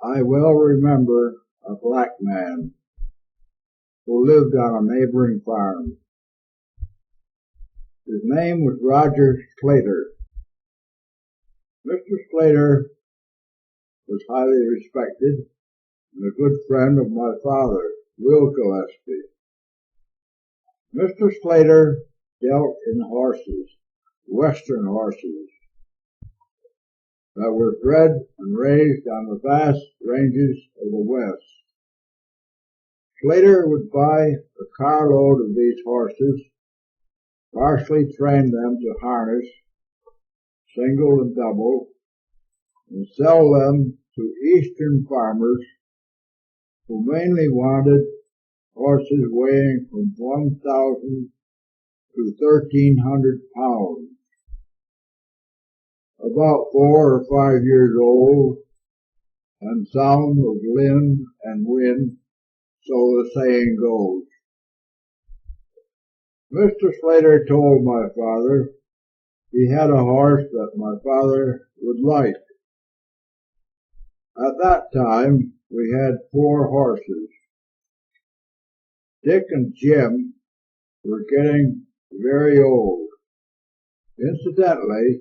I well remember a black man who lived on a neighboring farm. His name was Roger Slater. Mr. Slater was highly respected and a good friend of my father, Will Gillespie. Mr. Slater dealt in horses, Western horses, that were bred and raised on the vast ranges of the West. Slater would buy a carload of these horses, partially train them to harness, single and double, and sell them to Eastern farmers who mainly wanted horses weighing from 1,000 to 1,300 pounds, about 4 or 5 years old, and sound of limb and wind, so the saying goes. Mr. Slater told my father he had a horse that my father would like. At that time, we had 4 horses. Dick and Jim were getting very old. Incidentally,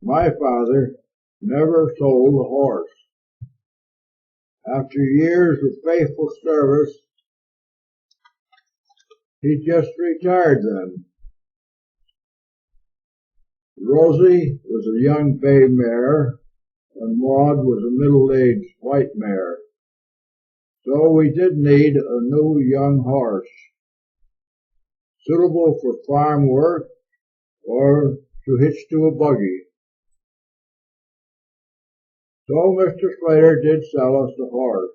my father never sold a horse. After years of faithful service, he just retired then. Rosie was a young bay mare, and Maud was a middle-aged white mare. So we did need a new young horse, suitable for farm work or to hitch to a buggy. So Mr. Slater did sell us the horse,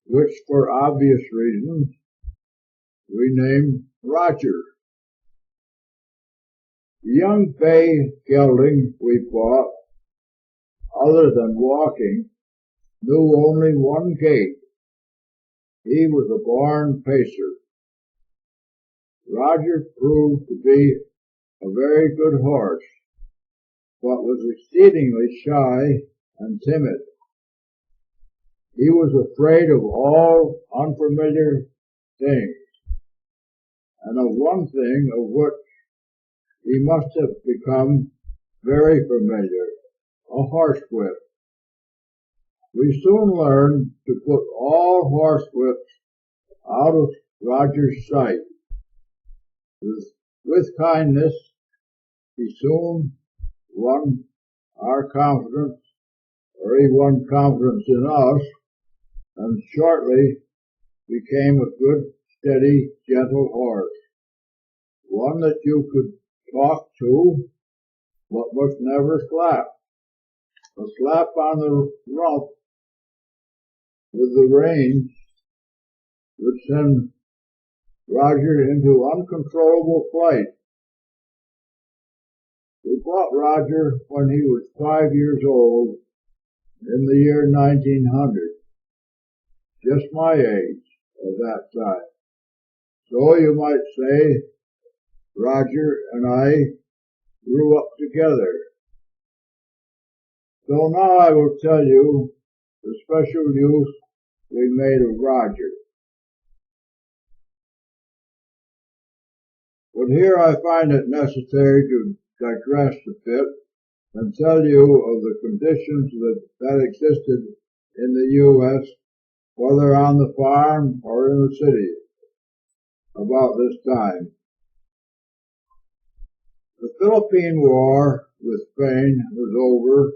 which for obvious reasons we named Roger. The young bay gelding we bought, other than walking, knew only one gait. He was a born pacer. Roger proved to be a very good horse, but was exceedingly shy and timid. He was afraid of all unfamiliar things, and of one thing of which he must have become very familiar, a horsewhip. We soon learned to put all horsewhips out of Roger's sight. With kindness, he soon won our confidence, or he won confidence in us, and shortly became a good, steady, gentle horse, one that you could talk to, but must never slap. A slap on the rump with the reins would send Roger into uncontrollable flight. We bought Roger when he was 5 years old in the year 1900, just my age at that time. So you might say Roger and I grew up together. So now I will tell you the special use we made of Roger. But here I find it necessary to digress a bit and tell you of the conditions that existed in the U.S., whether on the farm or in the city, about this time. The Philippine War with Spain was over,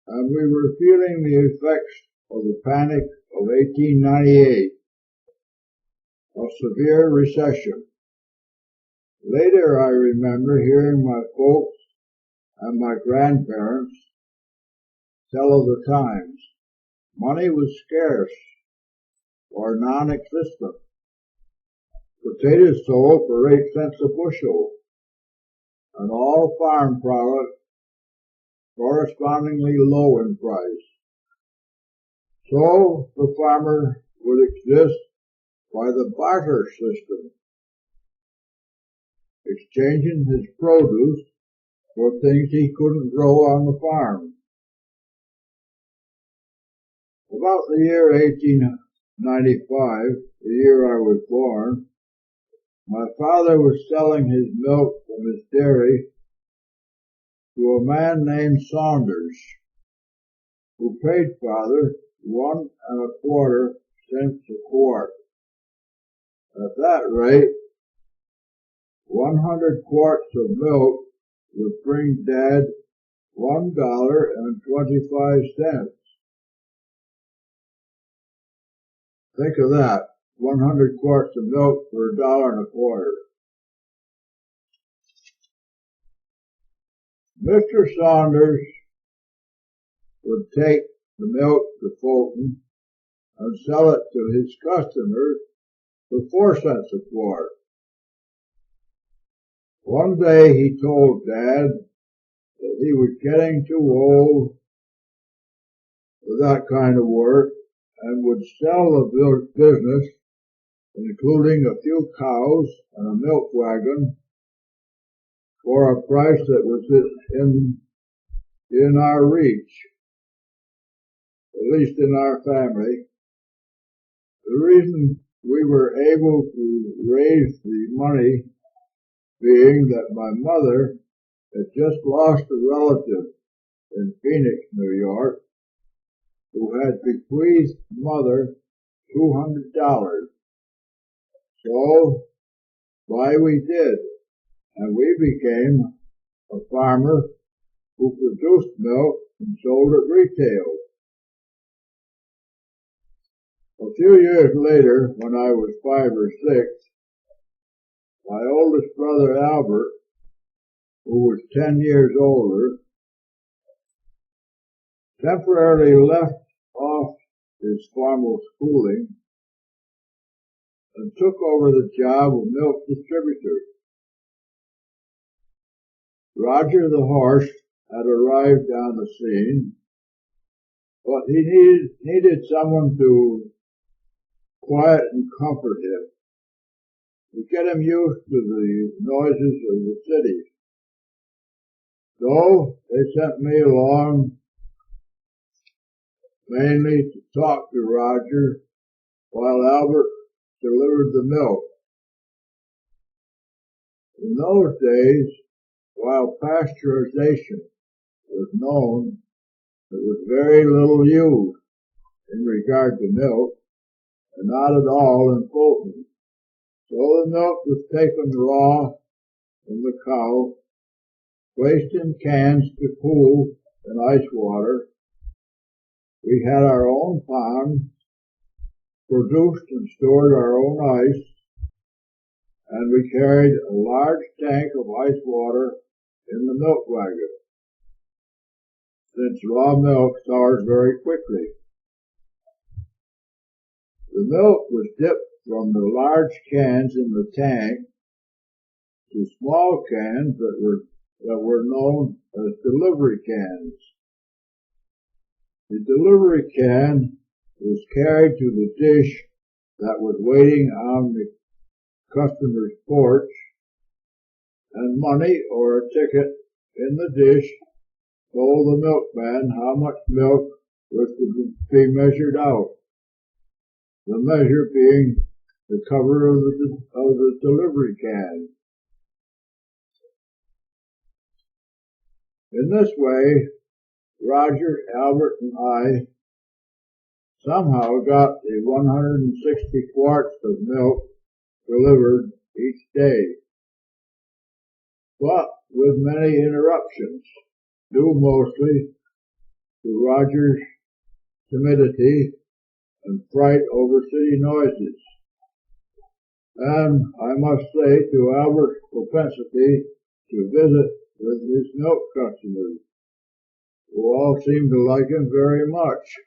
and we were feeling the effects of the panic of 1898, a severe recession. Later I remember hearing my folks and my grandparents tell of the times. Money was scarce or non-existent. Potatoes sold for 8 cents a bushel, and all farm products correspondingly low in price. So the farmer would exist by the barter system, exchanging his produce for things he couldn't grow on the farm. about the year 1895, the year I was born, my father was selling his milk from his dairy to a man named Saunders, who paid father 1.25 cents a quart. At that rate, 100 quarts of milk would bring Dad $1.25. Think of that, 100 quarts of milk for $1.25. Mr. Saunders would take the milk to Fulton and sell it to his customers for 4 cents a quart. One day he told Dad that he was getting too old for that kind of work and would sell the business, including a few cows and a milk wagon, for a price that was in our reach, at least in our family. The reason we were able to raise the money being that my mother had just lost a relative in Phoenix, New York, who had bequeathed mother $200. So buy we did, and we became a farmer who produced milk and sold it retail. A few years later, when I was 5 or 6, my oldest brother Albert, who was 10 years older, temporarily left off his formal schooling and took over the job of milk distributor. Roger the horse had arrived on the scene, but he needed someone to quiet and comfort him, to get him used to the noises of the city. So they sent me along mainly to talk to Roger while Albert delivered the milk. In those days, while pasteurization was known, it was very little used in regard to milk, and not at all in Fulton. So the milk was taken raw from the cow, placed in cans to cool in ice water. We had our own pond, produced and stored our own ice, and we carried a large tank of ice water in the milk wagon, since raw milk sours very quickly. The milk was dipped from the large cans in the tank to small cans that were known as delivery cans. The delivery can was carried to the dish that was waiting on the customer's porch, and money or a ticket in the dish told the milkman how much milk was to be measured out, the measure being the cover of the delivery can. In this way, Roger, Albert, and I somehow got the 160 quarts of milk delivered each day, but with many interruptions, due mostly to Roger's timidity and fright over city noises, and I must say to Albert's propensity to visit with his milk customers, who all seemed to like him very much.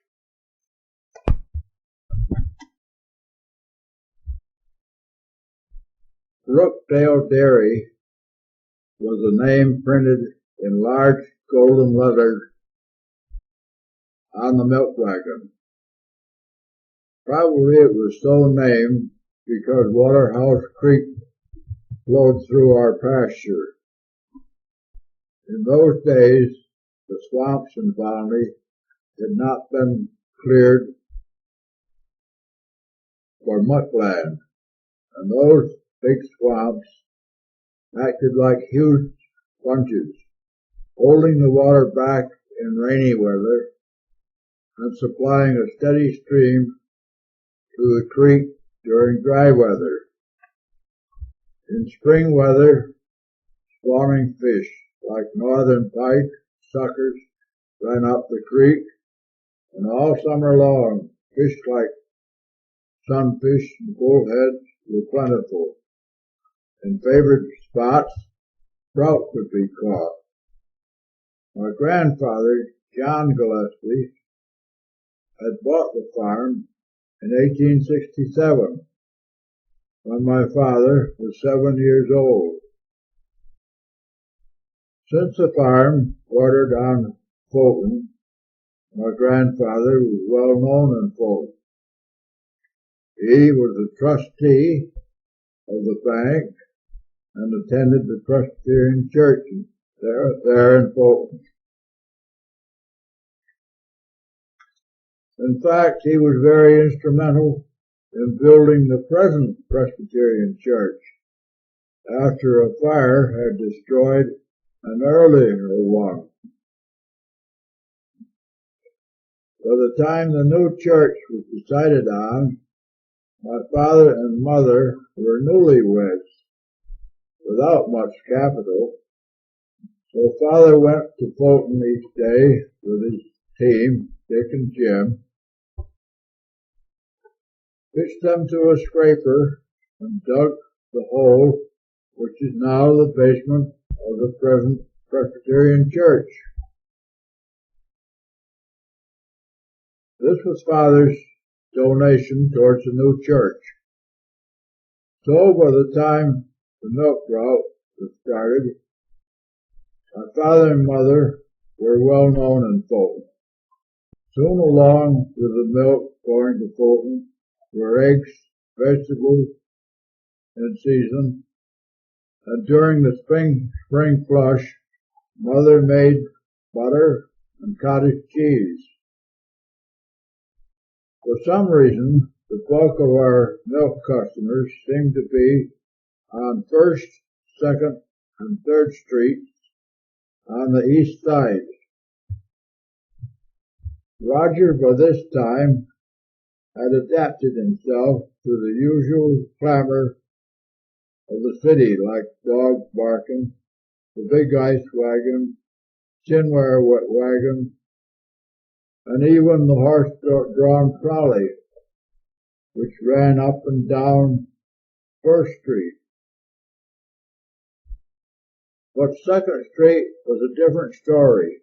Brookdale Dairy was a name printed in large golden letters on the milk wagon. Probably it was so named because Waterhouse Creek flowed through our pasture. In those days, the swamps in Valley had not been cleared for muckland, and those big swamps acted like huge sponges, holding the water back in rainy weather and supplying a steady stream to the creek during dry weather. In spring weather, swarming fish like northern pike, suckers ran up the creek, and all summer long fish like sunfish and bullheads were plentiful. In favored spots, trout could be caught. My grandfather, John Gillespie, had bought the farm in 1867 when my father was 7 years old. Since the farm bordered on Fulton, my grandfather was well known in Fulton. He was a trustee of the bank and attended the Presbyterian Church there in Fulton. In fact, he was very instrumental in building the present Presbyterian Church after a fire had destroyed an earlier one. By the time the new church was decided on, my father and mother were newlyweds, without much capital, so father went to Fulton each day with his team, Dick and Jim, pitched them to a scraper, and dug the hole which is now the basement of the present Presbyterian Church. This was father's donation towards the new church. So by the time the milk route was started, my father and mother were well known in Fulton. Soon along with the milk going to Fulton were eggs, vegetables in season, and during the spring flush, mother made butter and cottage cheese. For some reason, the bulk of our milk customers seemed to be on 1st, 2nd, and 3rd Streets on the east side. Roger, by this time, had adapted himself to the usual clamor of the city, like dogs barking, the big ice wagon, tinware wagon, and even the horse-drawn trolley, which ran up and down 1st Street. But 2nd Street was a different story.